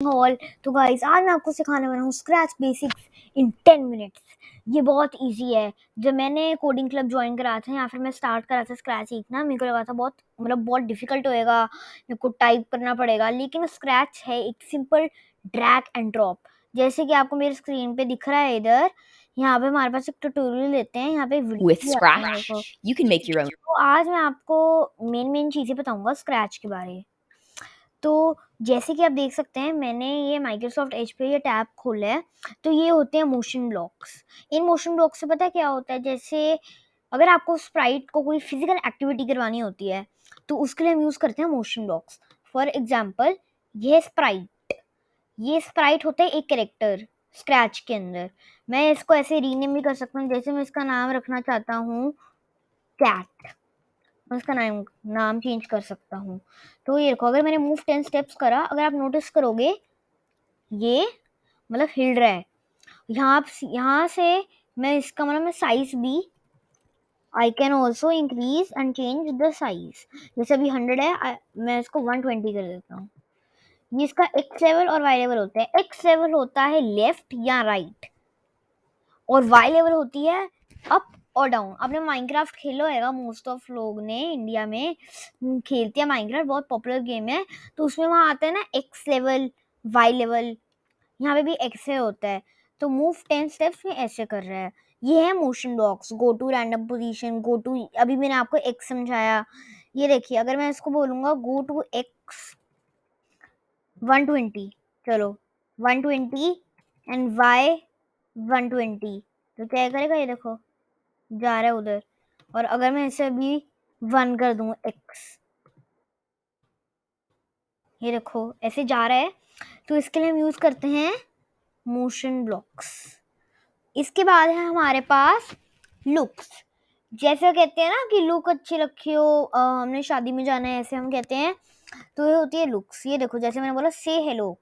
All. तो guys आज मैं आपको सिखाने वाला हूँ स्क्रैच बेसिक्स इन 10 मिनट्स। ये बहुत इजी है। जब मैंने कोडिंग क्लब ज्वाइन करा था या फिर मैं स्टार्ट करा था स्क्रैच सीखना, मेरे को लगा था बहुत डिफिकल्ट होएगा, मेरे को टाइप करना पड़ेगा, लेकिन स्क्रैच है एक सिंपल ड्रैग एंड ड्रॉप। जैसे कि आपको मेरे स्क्रीन पे दिख रहा है इधर, यहाँ पे हमारे पास एक ट्यूटोरियल लेते हैं, यहाँ पे With Scratch, you can make your own. तो आज मैं आपको मेन चीजें बताऊंगा स्क्रैच के बारे में। तो जैसे कि आप देख सकते हैं, मैंने ये माइक्रोसॉफ्ट एज पे ये टैब खोला है। तो ये होते हैं motion blocks. In motion blocks से पता है क्या होता है, जैसे अगर आपको स्प्राइट को कोई फिजिकल एक्टिविटी करवानी होती है तो उसके लिए हम यूज़ करते हैं मोशन ब्लॉक्स। फॉर एग्जाम्पल ये स्प्राइट होता है एक कैरेक्टर स्क्रैच के अंदर। मैं इसको ऐसे रीनेम भी कर सकता हूँ, जैसे मैं इसका नाम रखना चाहता हूँ कैट, मैं उसका नाम चेंज कर सकता हूँ। तो ये देखो, अगर मैंने मूव 10 स्टेप्स करा, अगर आप नोटिस करोगे ये मतलब हिल रहा है। यहाँ से मैं इसका मतलब मैं साइज भी I can also increase and change the size. जैसे अभी 100 है, मैं इसको 120 कर देता हूँ। ये इसका एक्स लेवल और वाई लेवल होता है। एक्स लेवल होता है लेफ्ट या राइट और वाई लेवल होती है अप और डाउन। आपने माइनक्राफ्ट खेला होगा, मोस्ट ऑफ लोग ने इंडिया में खेलते हैं माइनक्राफ्ट, बहुत पॉपुलर गेम है। तो उसमें वहाँ आता है ना एक्स लेवल वाई लेवल, यहाँ पे भी एक्स होता है। तो मूव 10 स्टेप्स में ऐसे कर रहा है। ये है motion blocks. Go to random position, go to, अभी मैंने आपको एक्स समझाया। ये देखिए, अगर मैं इसको बोलूंगा गो टू एक्स 120, चलो 120 एंड वाई 120, तो क्या करेगा, ये देखो जा रहा है उधर। और अगर मैं इसे अभी 1 कर दूं एक्स, ये देखो ऐसे जा रहा है। तो इसके लिए हम यूज करते हैं मोशन ब्लॉक्स। इसके बाद है हमारे पास लुक्स। जैसे कहते हैं ना कि लुक अच्छी रखी हो, हमने शादी में जाना है, ऐसे हम कहते हैं। तो ये होती है लुक्स। ये देखो, जैसे मैंने बोला से हेलो,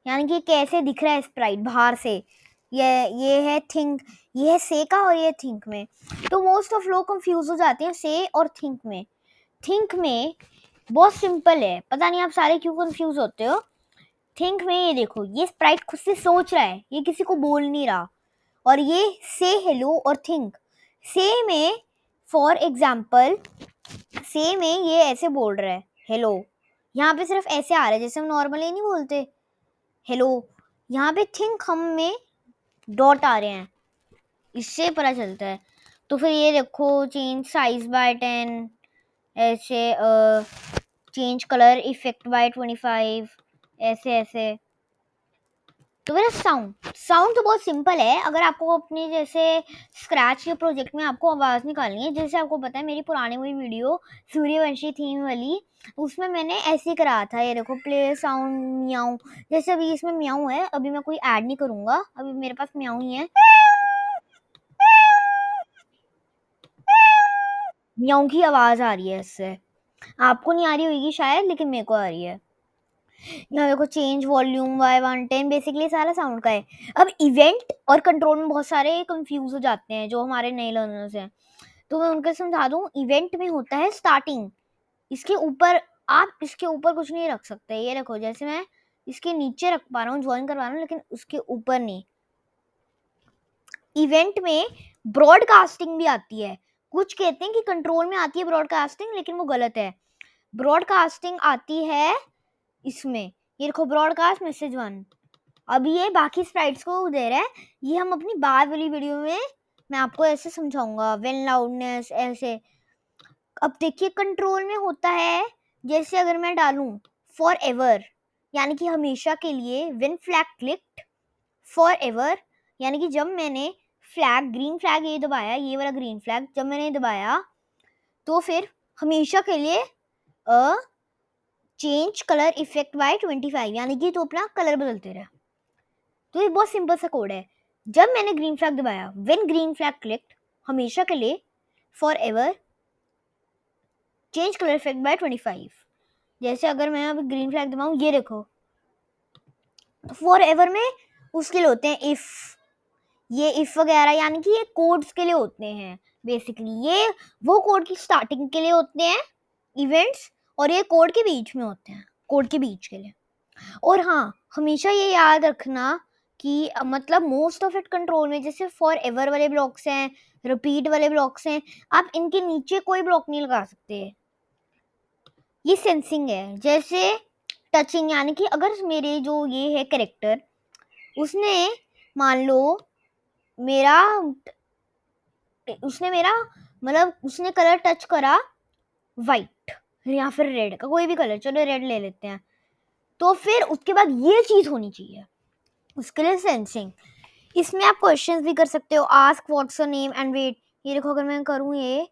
यानी कि कैसे दिख रहा है स्प्राइट बाहर से। ये है थिंक, ये है से का और ये थिंक में। तो मोस्ट ऑफ लोग कंफ्यूज हो जाते हैं से और थिंक में। थिंक में बहुत सिंपल है, पता नहीं आप सारे क्यों कंफ्यूज होते हो। थिंक में ये देखो, ये स्प्राइट खुद से सोच रहा है, ये किसी को बोल नहीं रहा। और ये से हेलो और थिंक, से में फॉर एग्जाम्पल, से में ये ऐसे बोल रहा है हेलो, यहाँ पे सिर्फ ऐसे आ रहा है जैसे हम नॉर्मली नहीं बोलते हेलो। यहाँ पे थिंक हम में डॉट आ रहे हैं, इससे पता चलता है। तो फिर ये देखो, चेंज साइज बाय 10, ऐसे चेंज कलर इफेक्ट बाय 25, ऐसे ऐसे। तो मेरा साउंड तो बहुत सिंपल है। अगर आपको अपने जैसे स्क्रैच के प्रोजेक्ट में आपको आवाज़ निकालनी है, जैसे आपको पता है मेरी पुरानी वही वीडियो सूर्यवंशी थीम वाली, उसमें मैंने ऐसे ही करा था। ये देखो, प्ले साउंड म्याऊ, जैसे अभी इसमें म्याऊ है, अभी मैं कोई ऐड नहीं करूँगा, अभी मेरे पास म्याऊ ही है। म्याऊ की आवाज़ आ रही है इससे, आपको नहीं आ रही होगी शायद, लेकिन मेरे को आ रही है। यहाँ देखो, चेंज वॉल्यूम बाय 110, बेसिकली सारा साउंड का है। अब इवेंट और कंट्रोल में बहुत सारे कंफ्यूज हो जाते हैं जो हमारे नए लर्नर्स हैं, तो मैं उनको समझा दूँ। इवेंट में होता है स्टार्टिंग, इसके ऊपर आप इसके ऊपर कुछ नहीं रख सकते। ये देखो, जैसे मैं इसके नीचे रख पा रहा हूँ, ज्वाइन करवा रहा हूँ, लेकिन उसके ऊपर नहीं। इवेंट में ब्रॉडकास्टिंग भी आती है। कुछ कहते हैं कि कंट्रोल में आती है ब्रॉडकास्टिंग, लेकिन वो गलत है। ब्रॉडकास्टिंग आती है इसमें। ये देखो, ब्रॉडकास्ट मैसेज 1, अभी ये बाकी स्प्राइट्स को दे रहा है। ये हम अपनी बाद वाली वीडियो में मैं आपको ऐसे समझाऊंगा, वेन लाउडनेस ऐसे। अब देखिए, कंट्रोल में होता है, जैसे अगर मैं डालूं फॉर एवर, यानी कि हमेशा के लिए, when flag clicked for ever, यानी कि जब मैंने फ्लैग, ग्रीन फ्लैग ये दबाया, ये वाला ग्रीन फ्लैग जब मैंने दबाया, तो फिर हमेशा के लिए चेंज कलर इफेक्ट बाय 25, यानी कि तो अपना कलर बदलते रहे। तो ये बहुत सिंपल सा कोड है। जब मैंने ग्रीन फ्लैग दबाया, व्हेन ग्रीन फ्लैग क्लिक्ड, हमेशा के लिए, for ever, change colour effect bye 25। जैसे अगर मैं अभी ग्रीन फ्लैग दबाऊं, ये देखो, फॉर एवर में उसके लिए होते हैं इफ, ये इफ वगैरह, यानी कि ये कोड्स के लिए होते हैं। बेसिकली ये वो कोड की स्टार्टिंग के लिए होते हैं इवेंट्स, और ये कोड के बीच में होते हैं, कोड के बीच के लिए। और हाँ, हमेशा ये याद रखना कि मतलब मोस्ट ऑफ इट कंट्रोल में, जैसे फॉर एवर वाले ब्लॉक्स हैं, रिपीट वाले ब्लॉक्स हैं, आप इनके नीचे कोई ब्लॉक नहीं लगा सकते। ये सेंसिंग है। जैसे टचिंग, यानी कि अगर मेरे जो ये है कैरेक्टर, उसने मान लो मेरा मतलब उसने कलर टच करा वाइट या फिर रेड का, कोई भी कलर, चलो रेड ले लेते हैं, तो फिर उसके बाद ये चीज होनी चाहिए, उसके लिए सेंसिंग। इसमें आप क्वेश्चंस भी कर सकते हो, ask what's your name and wait. ये देखो अगर मैं करूँ ये,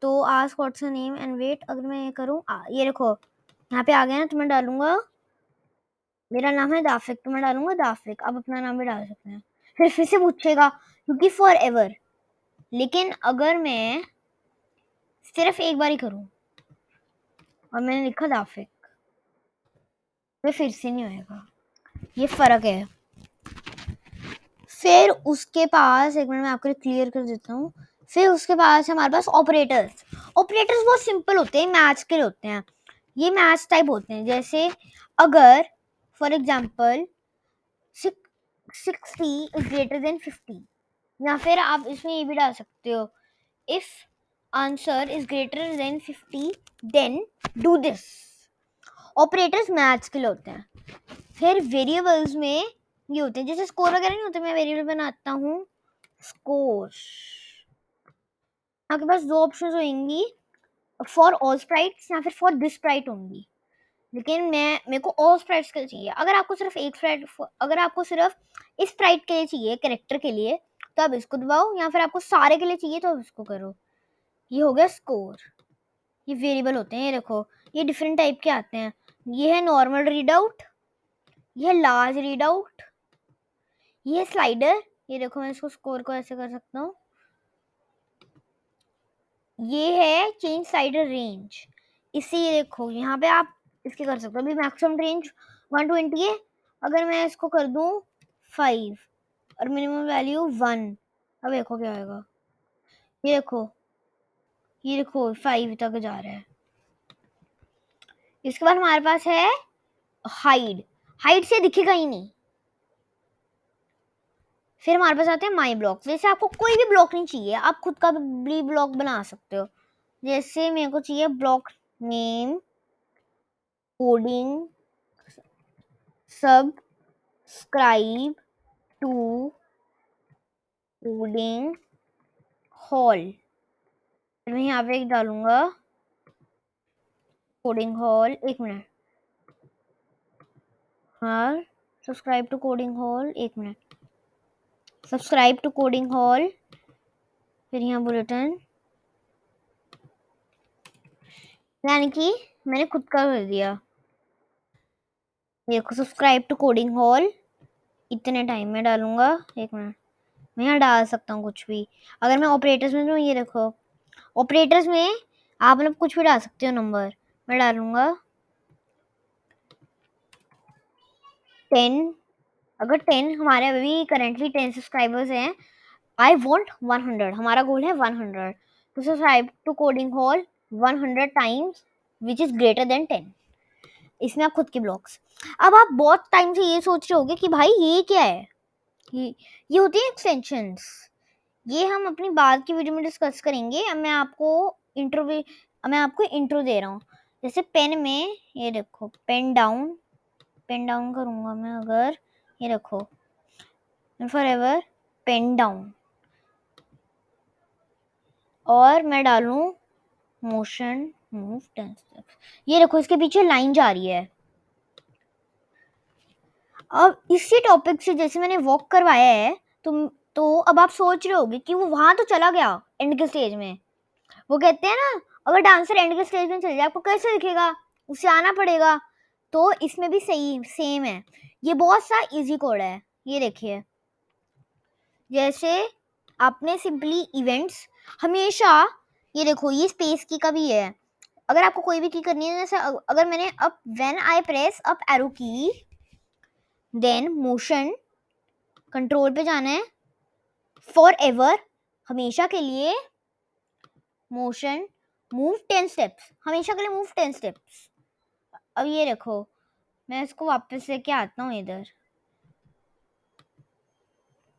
तो ask what's your name and wait, अगर मैं ये करूँ, ये देखो यहाँ पे आ गया ना, तो मैं डालूंगा मेरा नाम है दाफिक, तो मैं डालूंगा दाफिक। अब अपना नाम भी डाल सकते हैं, फिर से पूछेगा क्योंकि फॉर एवर। लेकिन अगर मैं सिर्फ एक बार ही करूँ और मैंने लिखा दाफिक, तो फिर से नहीं होएगा। ये फर्क है। फिर उसके पास, एक मिनट मैं आपको क्लियर कर देता हूँ। फिर उसके पास हमारे पास ऑपरेटर्स। ऑपरेटर्स बहुत सिंपल होते हैं, मैच के लिए होते हैं। ये मैच टाइप होते हैं। जैसे अगर for example 60 is greater than 50, या फिर आप इसमें ये भी डाल सकते हो, if answer is greater than 50 then do this. Operators match के लिए होते हैं। फिर वेरिएबल्स में ये होते हैं, जैसे स्कोर वगैरह नहीं होते, मैं वेरिएबल बनाता हूँ स्कोर। आपके पास दो ऑप्शन होंगी, फॉर ऑल स्प्राइट्स या फिर फॉर दिस स्प्राइट होंगी। लेकिन मेरे को ऑल स्प्राइट्स के लिए चाहिए। अगर आपको सिर्फ एक स्प्राइट, अगर आपको सिर्फ इस स्प्राइट के लिए चाहिए, कैरेक्टर के लिए, तो आप इसको दबाओ, या फिर आपको सारे के लिए चाहिए तो आप इसको करो। ये हो गया स्कोर। ये वेरिएबल होते हैं। ये देखो ये डिफरेंट टाइप के आते हैं। ये है नॉर्मल रीड आउट, ये है लार्ज रीड आउट, ये है स्लाइडर। ये देखो मैं इसको स्कोर को ऐसे कर सकता हूँ। ये है चेंज स्लाइडर रेंज। इससे ये देखो यहाँ पे आप इसके कर सकते हो। अभी मैक्सिमम रेंज 120 है, अगर मैं इसको कर दूं 5 और मिनिमम वैल्यू 1, अब देखो क्या होगा। ये देखो 5 तक जा रहा है। इसके बाद हमारे पास है हाइड। हाइड से दिखेगा ही नहीं। फिर हमारे पास आते हैं माई ब्लॉक। जैसे आपको कोई भी ब्लॉक नहीं चाहिए, आप खुद का भी ब्लॉक बना सकते हो। जैसे मेरे को चाहिए block name coding subscribe to Coding Hall. मैं यहाँ पे एक डालूंगा कोडिंग हॉल। एक मिनट, हाँ सब्सक्राइब टू कोडिंग हॉल, एक minute, subscribe to Coding Hall. फिर यहाँ बुलेटिन, यानी कि मैंने खुद का कर दिया। देखो सब्सक्राइब टू कोडिंग हॉल, इतने टाइम में डालूंगा। एक मिनट, मैं यहाँ डाल सकता हूँ कुछ भी। अगर मैं ऑपरेटर्स में, ये देखो ऑपरेटर्स में आप मतलब कुछ भी डाल सकते हो नंबर। मैं डालूंगा 10। अगर 10, हमारे अभी करेंटली 10 सब्सक्राइबर्स हैं, आई वॉन्ट 100, हमारा गोल है 100। तो subscribe to Coding Hall 100 times which is greater than 10। इसमें आप खुद के ब्लॉक्स। अब आप बहुत टाइम से ये सोच रहे होगे कि भाई ये क्या है। ये होती है एक्सटेंशंस। ये हम अपनी बाद की वीडियो में डिस्कस करेंगे। अब मैं आपको इंट्रो दे रहा हूँ। जैसे पेन में, ये देखो पेन डाउन करूंगा मैं, अगर ये देखो फॉर एवर पेन डाउन, और मैं डालूं मोशन मूव 10 स्टेप्स। ये देखो इसके पीछे लाइन जा रही है। अब इसी टॉपिक से जैसे मैंने वॉक करवाया है, तो अब आप सोच रहे होगे कि वो वहां तो चला गया एंड के स्टेज में। वो कहते हैं ना, अगर डांसर एंड के स्टेज में चल जाए आपको कैसे दिखेगा, उसे आना पड़ेगा। तो इसमें भी सही सेम है। ये बहुत सा इजी कोड है। ये देखिए, जैसे आपने सिंपली इवेंट्स हमेशा, ये देखो ये स्पेस की का भी है। अगर आपको कोई भी की करनी है, जैसे अगर मैंने up, when I press up arrow की, देन मोशन कंट्रोल पे जाना है, फॉर एवर हमेशा के लिए, मोशन मूव 10 स्टेप्स, हमेशा के लिए मूव 10 स्टेप्स। अब ये देखो मैं इसको वापस लेके आता हूँ इधर।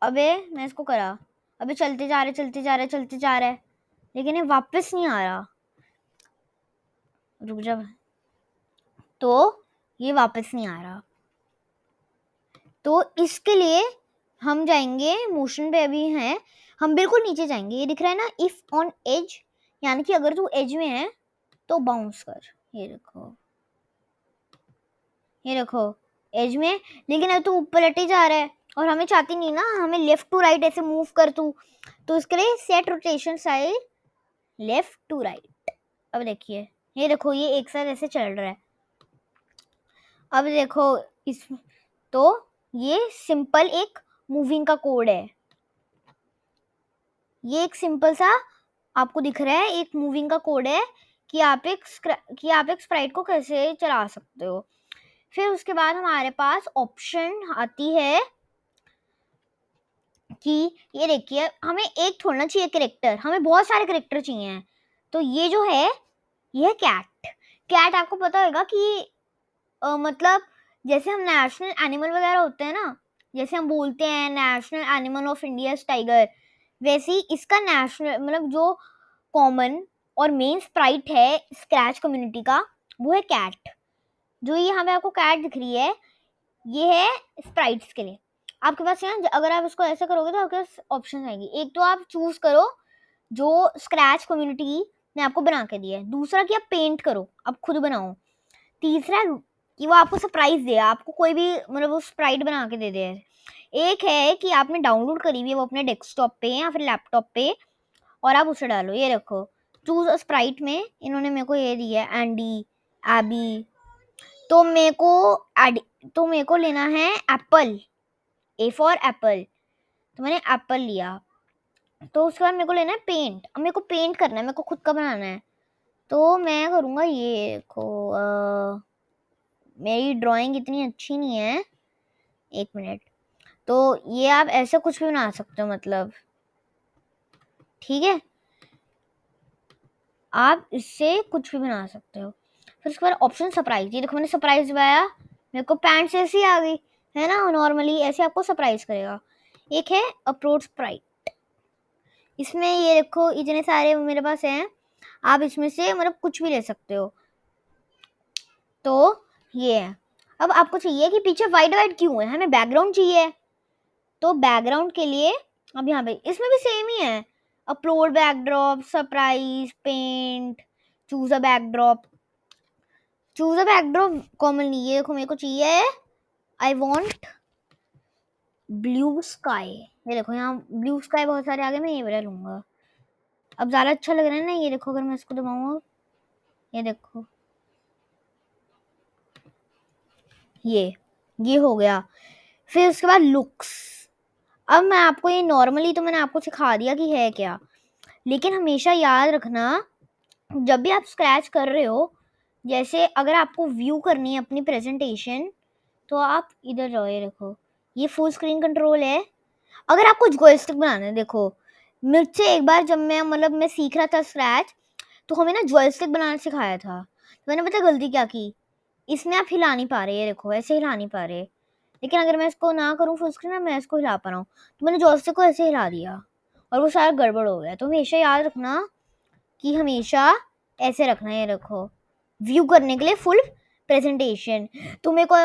अबे मैं इसको करा, अबे चलते जा रहे, लेकिन ये वापस नहीं आ रहा। रुक जा, तो ये वापस नहीं आ रहा। तो इसके लिए हम जाएंगे मोशन पे, अभी हैं हम बिल्कुल नीचे जाएंगे। ये दिख रहा है ना, इफ ऑन एज, यानी कि अगर तू एज में है तो बाउंस कर। ये देखो एज में, लेकिन अब तू ऊपर लटे जा रहा है और हमें चाहती नहीं ना, हमें लेफ्ट टू राइट ऐसे मूव कर तू। तो इसके लिए set rotation side left to right. अब देखिए, ये देखो ये एक साथ ऐसे चल रहा है। अब देखो इस, तो ये सिंपल एक मूविंग का कोड है। ये एक सिंपल सा आपको दिख रहा है, एक मूविंग का कोड है कि आप एक स्प्राइट को कैसे चला सकते हो। फिर उसके बाद हमारे पास ऑप्शन आती है कि ये देखिए, हमें एक थोड़ा चाहिए कैरेक्टर, हमें बहुत सारे कैरेक्टर चाहिए हैं। तो ये जो है, ये है कैट। आपको पता होगा कि मतलब जैसे हम नेशनल एनिमल वगैरह होते हैं ना, जैसे हम बोलते हैं national animal of India tiger, वैसे ही इसका नेशनल मतलब जो कॉमन और मेन स्प्राइट है स्क्रैच कम्युनिटी का, वो है कैट। जो ये यहाँ पे आपको कैट दिख रही है, ये है स्प्राइट्स के लिए। आपके पास यहाँ अगर आप इसको ऐसा करोगे तो आपके पास ऑप्शन आएगी। एक तो आप चूज करो जो स्क्रैच कम्युनिटी ने आपको बना के दिया है, दूसरा कि आप पेंट करो, आप खुद बनाओ, तीसरा कि वो आपको सरप्राइज दे, आपको कोई भी मतलब वो स्प्राइट बना के दे दे। एक है कि आपने डाउनलोड करी हुई है वो अपने डेस्कटॉप पे या फिर लैपटॉप पे, और आप उसे डालो। ये रखो चूज स्प्राइट में इन्होंने मेरे को ये दिया है एंडी, एबी। तो मेरे को लेना है एप्पल, ए फॉर एप्पल। तो मैंने एप्पल लिया। तो उसके बाद मेरे को लेना है पेंट। अब मेरे को पेंट करना है, मेरे को खुद का बनाना है। तो मैं करूँगा ये देखो, मेरी ड्राइंग इतनी अच्छी नहीं है, एक मिनट। तो ये आप ऐसे कुछ भी बना सकते हो, मतलब ठीक है, आप इससे कुछ भी बना सकते हो। फिर उसके बाद ऑप्शन सरप्राइज, ये देखो मैंने सरप्राइज दबाया, मेरे को पैंट्स ऐसी आ गई है ना, नॉर्मली ऐसे आपको सरप्राइज करेगा। एक है अप्रोच स्प्राइट, इसमें ये देखो इतने सारे मेरे पास हैं, आप इसमें से मतलब कुछ भी ले सकते हो। तो ये है। अब आपको चाहिए कि पीछे वाइट क्यों है, हमें बैकग्राउंड चाहिए। तो बैकग्राउंड के लिए अब यहाँ पे इसमें भी सेम ही है, upload backdrop, surprise, paint, choose a backdrop. Choose a backdrop common नहीं, ये देखो मेरे को चाहिए आई वांट ब्लू स्काई। ये देखो यहाँ ब्लू स्काई बहुत सारे आ गए, मैं ये वाला लूंगा। अब ज्यादा अच्छा लग रहा है ना, ये देखो अगर मैं इसको दबाऊंगा, ये देखो ये हो गया। फिर उसके बाद लुक्स। अब मैं आपको ये नॉर्मली तो मैंने आपको सिखा दिया कि है क्या, लेकिन हमेशा याद रखना जब भी आप स्क्रैच कर रहे हो, जैसे अगर आपको व्यू करनी है अपनी प्रेजेंटेशन, तो आप इधर जाओ। ये देखो ये फुल स्क्रीन कंट्रोल है। अगर आपको जॉयस्टिक बनाना है, देखो मुझसे एक बार जब मैं सीख रहा था स्क्रैच, तो हमें ना जॉयस्टिक बनाना सिखाया था। तो मैंने पता गलती क्या की, इसमें आप हिला नहीं पा रहे, ये देखो ऐसे हिला नहीं पा रहे, लेकिन अगर मैं इसको ना करूँ फुल स्क्रीन, मैं इसको हिला पा रहा हूँ। तो मैंने जॉयस्टिक को ऐसे हिला दिया और वो सारा गड़बड़ हो गया। तो हमेशा याद रखना कि हमेशा ऐसे रखना है। ये रखो व्यू करने के लिए फुल प्रेजेंटेशन। तो मेरे को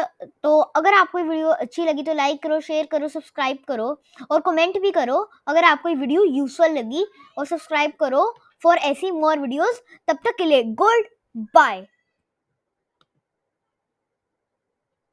तो अगर आपको वीडियो अच्छी लगी तो लाइक करो, शेयर करो, सब्सक्राइब करो और कमेंट भी करो अगर आपको ये वीडियो यूजफुल लगी, और सब्सक्राइब करो फॉर ऐसी मोर वीडियोस। तब तक के लिए गुड बाय।